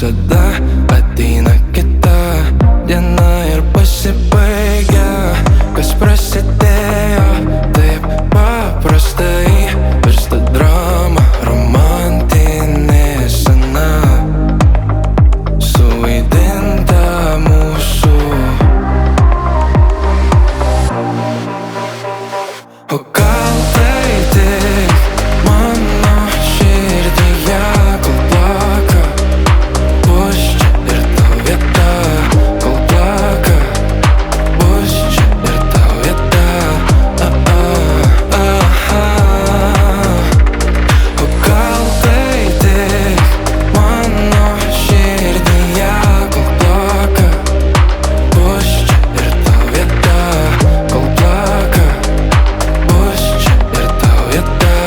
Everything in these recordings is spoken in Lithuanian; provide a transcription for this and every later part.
visada ateina kita diena ir pasibaigia. Kas prasidėjo taip paprastai virsta drama, romantinė scena, suvaidinta mūsų. O gal tai tik mano širdyje, kol plaka, bus čia ir tau vieta. Kol plaka, bus čia ir tau vieta. O gal tai tik mano širdyje, kol plaka, bus čia ir tau vieta. Kol plaka, bus čia ir tau vieta.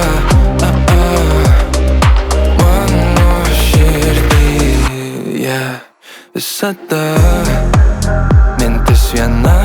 Mano širdyje visada mintis viena